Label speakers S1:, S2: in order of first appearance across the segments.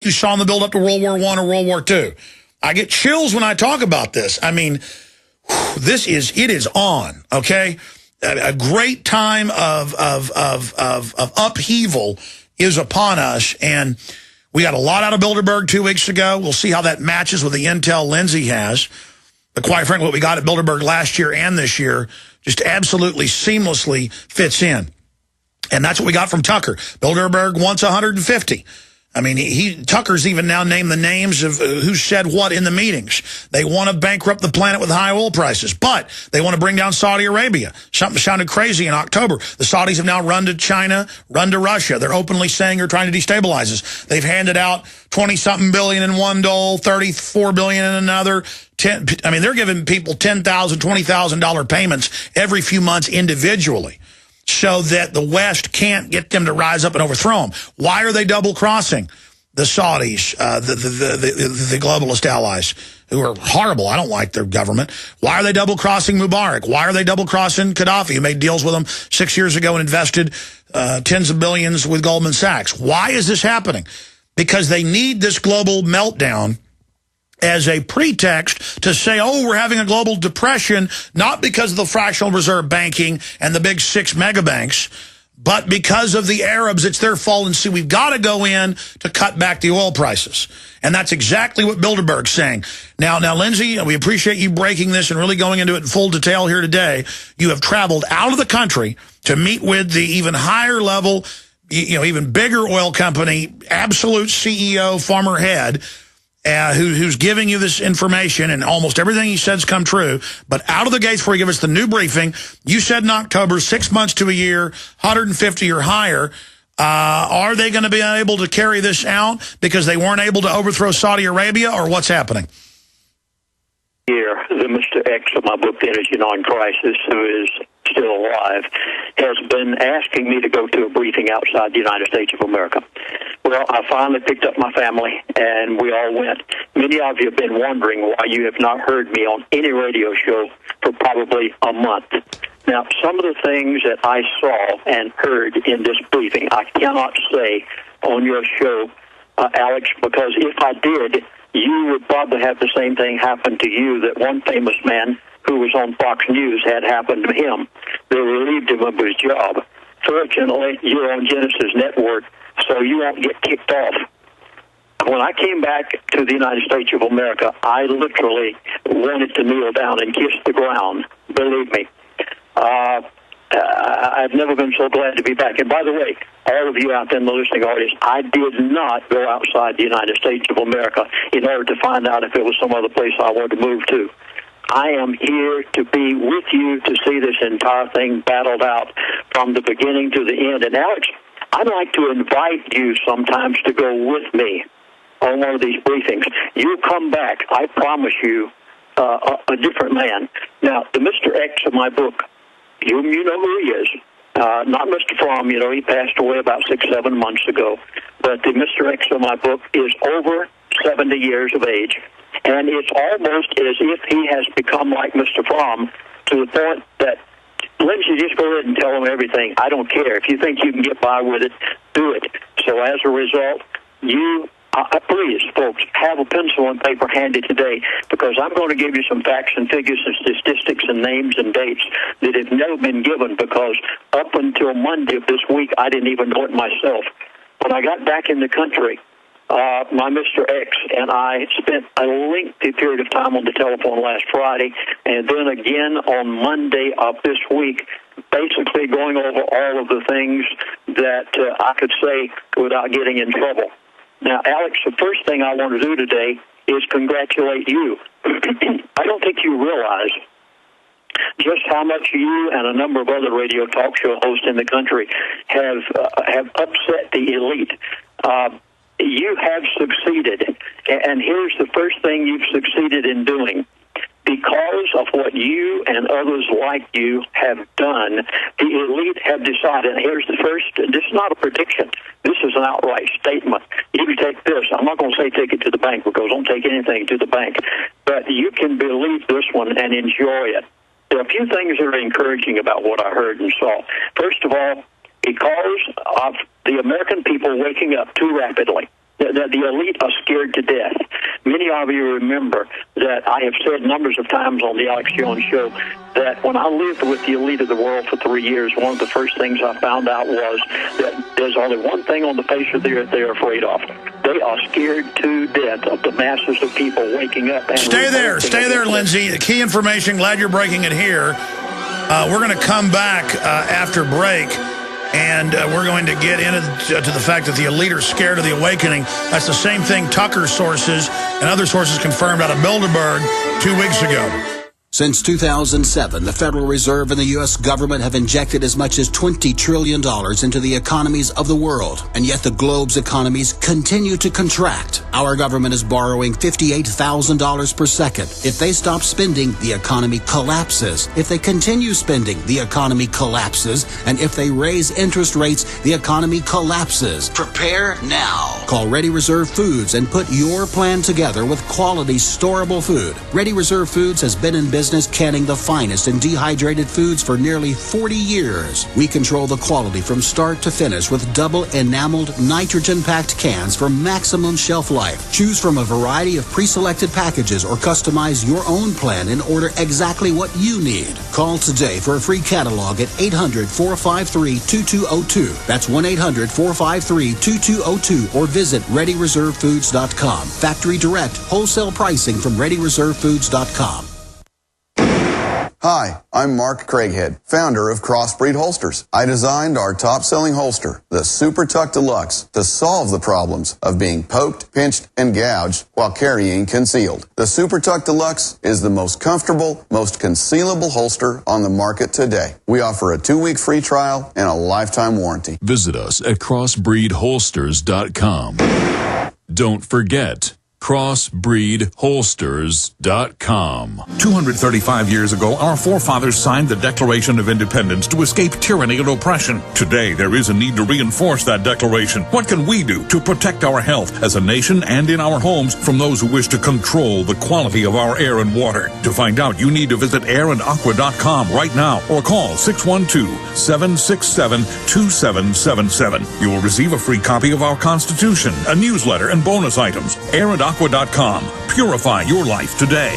S1: you saw in the build-up to World War I or World War II. I get chills when I talk about this. I mean, it is on, okay? A great time of upheaval is upon us, and we got a lot out of Bilderberg 2 weeks ago. We'll see how that matches with the intel Lindsey has. But quite frankly, what we got at Bilderberg last year and this year just absolutely seamlessly fits in. And that's what we got from Tucker. Bilderberg wants 150. I mean, Tucker's even now named the names of who said what in the meetings. They want to bankrupt the planet with high oil prices, but they want to bring down Saudi Arabia. Something sounded crazy in October. The Saudis have now run to China, run to Russia. They're openly saying they're trying to destabilize us. They've handed out 20-something billion in one dole, $34 billion in another. They're giving people $10,000, $20,000 payments every few months individually, so that the West can't get them to rise up and overthrow them. Why are they double-crossing the Saudis, the globalist allies, who are horrible? I don't like their government. Why are they double-crossing Mubarak? Why are they double-crossing Gaddafi, who made deals with them 6 years ago and invested tens of billions with Goldman Sachs? Why is this happening? Because they need this global meltdown as a pretext to say, oh, we're having a global depression, not because of the fractional reserve banking and the big 6 mega banks, but because of the Arabs. It's their fault, and see, we've got to go in to cut back the oil prices. And that's exactly what Bilderberg's saying. Now, Lindsey, we appreciate you breaking this and really going into it in full detail here today. You have traveled out of the country to meet with the even higher level, even bigger oil company, absolute CEO, former head, who's giving you this information, and almost everything he said's come true. But out of the gates, before you give us the new briefing, you said in October, 6 months to a year, 150 or higher. Are they going to be able to carry this out because they weren't able to overthrow Saudi Arabia, or what's happening?
S2: Here, the Mr. X of my book, Energy Non-Crisis, who is still alive, has been asking me to go to a briefing outside the United States of America. Well, I finally picked up my family, and we all went. Many of you have been wondering why you have not heard me on any radio show for probably a month. Now, some of the things that I saw and heard in this briefing, I cannot say on your show, Alex, because if I did, you would probably have the same thing happen to you that one famous man who was on Fox News had happened to him. They relieved him of his job. Fortunately, you're on Genesis Network, so you won't get kicked off. When I came back to the United States of America, I literally wanted to kneel down and kiss the ground. Believe me. I've never been so glad to be back. And by the way, all of you out there in the listening audience, I did not go outside the United States of America in order to find out if it was some other place I wanted to move to. I am here to be with you to see this entire thing battled out from the beginning to the end. And Alex, I'd like to invite you sometimes to go with me on one of these briefings. You'll come back, I promise you, a different man. Now, the Mr. X of my book, you know who he is. Not Mr. Fromm, he passed away about 6-7 months ago. But the Mr. X of my book is over 70 years of age. And it's almost as if he has become like Mr. Fromm, to the point that, Lindsey, just go ahead and tell him everything. I don't care. If you think you can get by with it, do it. So as a result, please, folks, have a pencil and paper handy today, because I'm going to give you some facts and figures and statistics and names and dates that have never been given, because up until Monday of this week, I didn't even know it myself. When I got back in the country, my Mr. X and I spent a lengthy period of time on the telephone last Friday, and then again on Monday of this week, basically going over all of the things that I could say without getting in trouble. Now, Alex, the first thing I want to do today is congratulate you. I don't think you realize just how much you and a number of other radio talk show hosts in the country have upset the elite. You have succeeded, and here's the first thing you've succeeded in doing. Because of what you and others like you have done, the elite have decided, and here's the first, this is not a prediction, this is an outright statement. You can take this, I'm not going to say take it to the bank, because don't take anything to the bank, but you can believe this one and enjoy it. There are a few things that are encouraging about what I heard and saw. First of all, because of the American people waking up too rapidly, The elite are scared to death. Many of you remember that I have said numbers of times on the Alex Jones Show that when I lived with the elite of the world for 3 years, one of the first things I found out was that there's only one thing on the face of the earth they're afraid of. They are scared to death of the masses of people waking up. And
S1: stay there, Lindsey. The key information, glad you're breaking it here. We're going to come back after break. And we're going to get into the fact that the elite are scared of the awakening. That's the same thing Tucker sources and other sources confirmed out of Bilderberg 2 weeks ago.
S3: Since 2007, the Federal Reserve and the U.S. government have injected as much as $20 trillion into the economies of the world, and yet the globe's economies continue to contract. Our government is borrowing $58,000 per second. If they stop spending, the economy collapses. If they continue spending, the economy collapses. And if they raise interest rates, the economy collapses. Prepare now. Call Ready Reserve Foods and put your plan together with quality, storable food. Ready Reserve Foods has been in business canning the finest and dehydrated foods for nearly 40 years. We control the quality from start to finish with double enameled, nitrogen-packed cans for maximum shelf life. Choose from a variety of pre-selected packages or customize your own plan and order exactly what you need. Call today for a free catalog at 800-453-2202. That's 1-800-453-2202 or visit ReadyReserveFoods.com. Factory direct, wholesale pricing from ReadyReserveFoods.com.
S4: Hi, I'm Mark Craighead, founder of Crossbreed Holsters. I designed our top-selling holster, the Super Tuck Deluxe, to solve the problems of being poked, pinched, and gouged while carrying concealed. The Super Tuck Deluxe is the most comfortable, most concealable holster on the market today. We offer a 2-week free trial and a lifetime warranty.
S5: Visit us at crossbreedholsters.com. Don't forget, crossbreedholsters.com.
S6: 235 years ago, our forefathers signed the Declaration of Independence to escape tyranny and oppression. Today, there is a need to reinforce that declaration. What can we do to protect our health as a nation and in our homes from those who wish to control the quality of our air and water? To find out, you need to visit airandaqua.com right now or call 612-767-2777. You will receive a free copy of our Constitution, a newsletter, and bonus items. airandaqua.com. Purify your life today.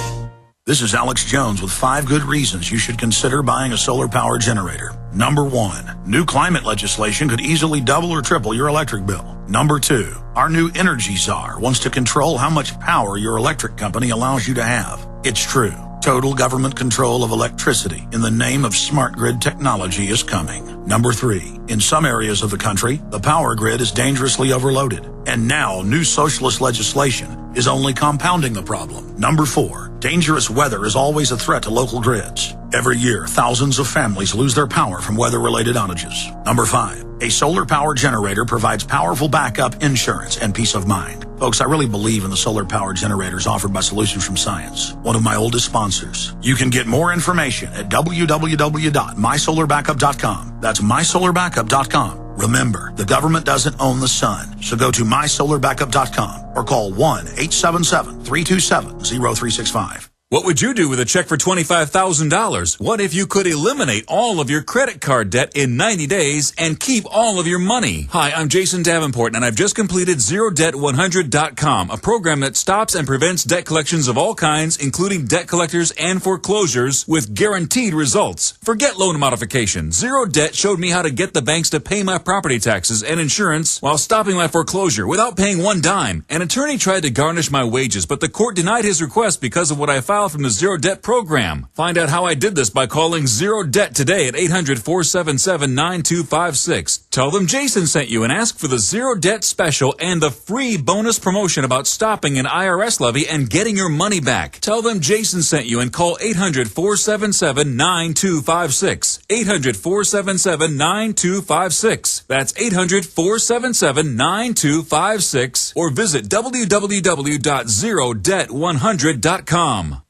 S1: This is Alex Jones with 5 good reasons you should consider buying a solar power generator. Number 1, new climate legislation could easily double or triple your electric bill. Number 2, our new energy czar wants to control how much power your electric company allows you to have. It's true. Total government control of electricity in the name of smart grid technology is coming. Number 3, in some areas of the country, the power grid is dangerously overloaded. And now new socialist legislation is only compounding the problem. Number 4, dangerous weather is always a threat to local grids. Every year, thousands of families lose their power from weather-related outages. Number 5, a solar power generator provides powerful backup insurance and peace of mind. Folks, I really believe in the solar power generators offered by Solutions from Science, one of my oldest sponsors. You can get more information at www.mysolarbackup.com. That's mysolarbackup.com. Remember, the government doesn't own the sun, so go to mysolarbackup.com or call 1-877-327-0365.
S7: What would you do with a check for $25,000? What if you could eliminate all of your credit card debt in 90 days and keep all of your money? Hi, I'm Jason Davenport, and I've just completed ZeroDebt100.com, a program that stops and prevents debt collections of all kinds, including debt collectors and foreclosures, with guaranteed results. Forget loan modification. Zero Debt showed me how to get the banks to pay my property taxes and insurance while stopping my foreclosure without paying one dime. An attorney tried to garnish my wages, but the court denied his request because of what I filed from the Zero Debt program. Find out how I did this by calling Zero Debt today at 800-477-9256. Tell them Jason sent you and ask for the Zero Debt special and the free bonus promotion about stopping an IRS levy and getting your money back. Tell them Jason sent you and call 800-477-9256. 800-477-9256. That's 800-477-9256 or visit www.zerodebt100.com.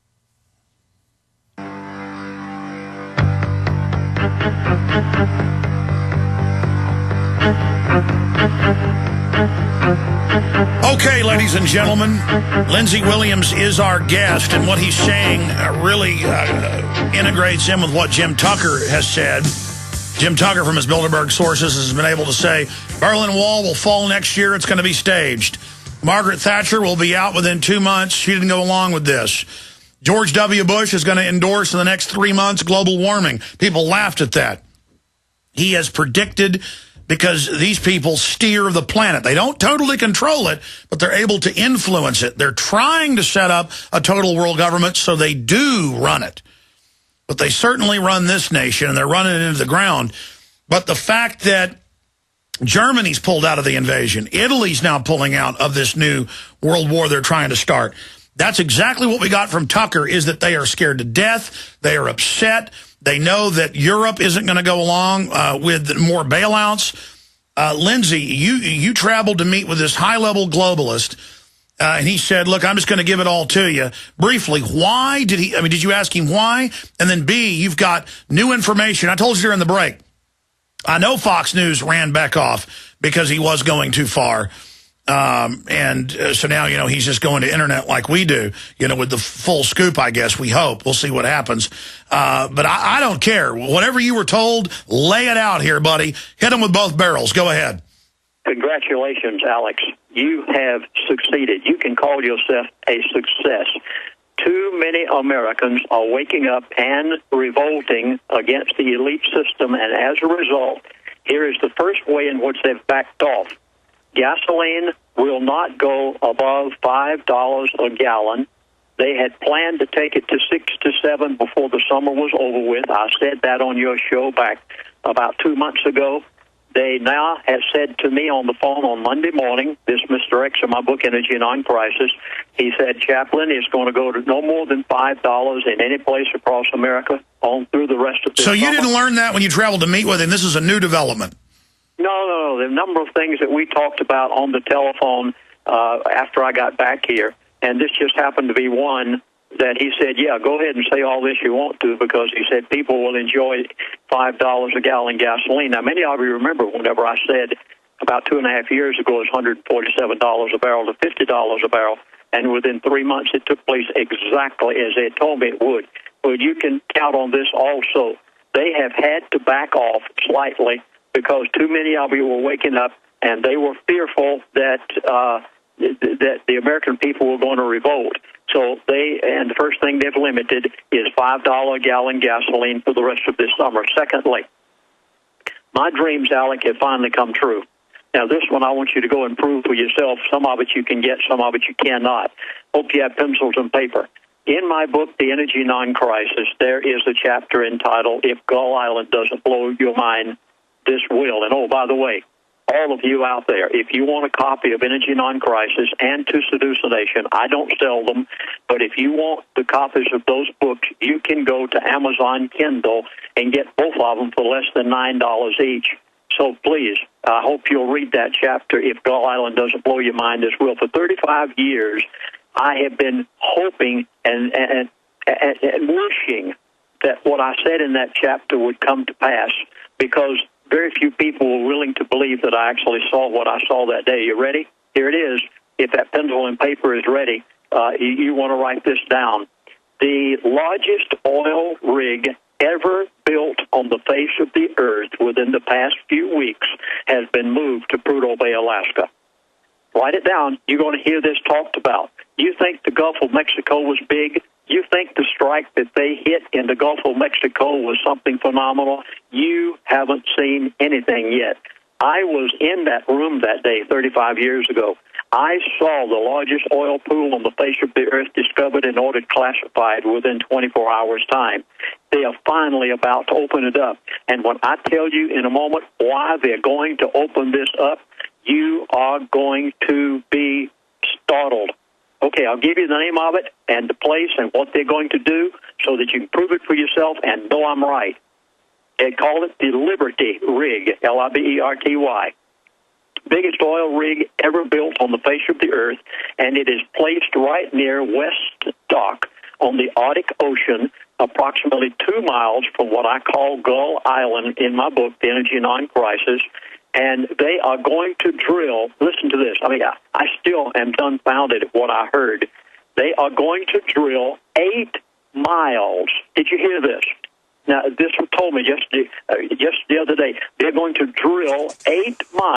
S1: Okay, ladies and gentlemen, Lindsey Williams is our guest, and what he's saying really integrates in with what Jim Tucker has said. Jim Tucker, from his Bilderberg sources, has been able to say Berlin Wall will fall next year. It's going to be staged. Margaret Thatcher will be out within 2 months. She didn't go along with this. George W. Bush is going to endorse in the next 3 months global warming. People laughed at that. He has predicted, because these people steer the planet. They don't totally control it, but they're able to influence it. They're trying to set up a total world government so they do run it. But they certainly run this nation, and they're running it into the ground. But the fact that Germany's pulled out of the invasion, Italy's now pulling out of this new world war they're trying to start, that's exactly what we got from Tucker, is that they are scared to death. They are upset. They know that Europe isn't going to go along with more bailouts. Lindsey, you traveled to meet with this high-level globalist, and he said, look, I'm just going to give it all to you. Briefly, why did he, did you ask him why? And then B, you've got new information. I told you during the break, I know Fox News ran back off because he was going too far. So now, he's just going to internet like we do, with the full scoop, I guess. We hope. We'll see what happens. But I don't care. Whatever you were told, lay it out here, buddy. Hit them with both barrels. Go ahead.
S2: Congratulations, Alex. You have succeeded. You can call yourself a success. Too many Americans are waking up and revolting against the elite system, and as a result, here is the first way in which they've backed off. Gasoline will not go above $5 a gallon. They had planned to take it to 6 to 7 before the summer was over with. I said that on your show back about 2 months ago. They now have said to me on the phone on Monday morning, this Mr. X in my book, Energy Non-Crisis, he said, Chaplain, it's going to go to no more than $5 in any place across America on through the rest of this summer.
S1: So you didn't learn that when you traveled to meet with him? This is a new development.
S2: No. The number of things that we talked about on the telephone after I got back here, and this just happened to be one that he said, yeah, go ahead and say all this you want to, because he said people will enjoy $5 a gallon gasoline. Now, many of you remember whenever I said about 2.5 years ago it was $147 a barrel to $50 a barrel, and within 3 months it took place exactly as they told me it would. But you can count on this also. They have had to back off slightly because too many of you were waking up, and they were fearful that the American people were going to revolt. So the first thing they've limited is $5 a gallon gasoline for the rest of this summer. Secondly, my dreams, Alec, have finally come true. Now, this one I want you to go and prove for yourself. Some of it you can get, some of it you cannot. Hope you have pencils and paper. In my book, The Energy Non-Crisis, there is a chapter entitled, If Gull Island Doesn't Blow Your Mind, This Will. And, oh, by the way, all of you out there, if you want a copy of Energy Non-Crisis and To Seduce a Nation, I don't sell them, but if you want the copies of those books, you can go to Amazon Kindle and get both of them for less than $9 each. So please, I hope you'll read that chapter, If Gull Island Doesn't Blow Your Mind as Will. For 35 years, I have been hoping and wishing that what I said in that chapter would come to pass, because very few people were willing to believe that I actually saw what I saw that day. You ready? Here it is. If that pencil and paper is ready, you want to write this down. The largest oil rig ever built on the face of the earth within the past few weeks has been moved to Prudhoe Bay, Alaska. Write it down. You're going to hear this talked about. You think the Gulf of Mexico was big? You think the strike that they hit in the Gulf of Mexico was something phenomenal? You haven't seen anything yet. I was in that room that day 35 years ago. I saw the largest oil pool on the face of the earth discovered and ordered classified within 24 hours' time. They are finally about to open it up. And when I tell you in a moment why they're going to open this up, you are going to be startled. Okay, I'll give you the name of it and the place and what they're going to do so that you can prove it for yourself and know I'm right. They call it the Liberty Rig, L-I-B-E-R-T-Y. Biggest oil rig ever built on the face of the earth, and it is placed right near West Dock on the Arctic Ocean, approximately 2 miles from what I call Gull Island in my book, The Energy Non-Crisis. And they are going to drill, listen to this, I still am dumbfounded at what I heard. They are going to drill 8 miles. Did you hear this? Now, this was told me just the other day. They're going to drill 8 miles.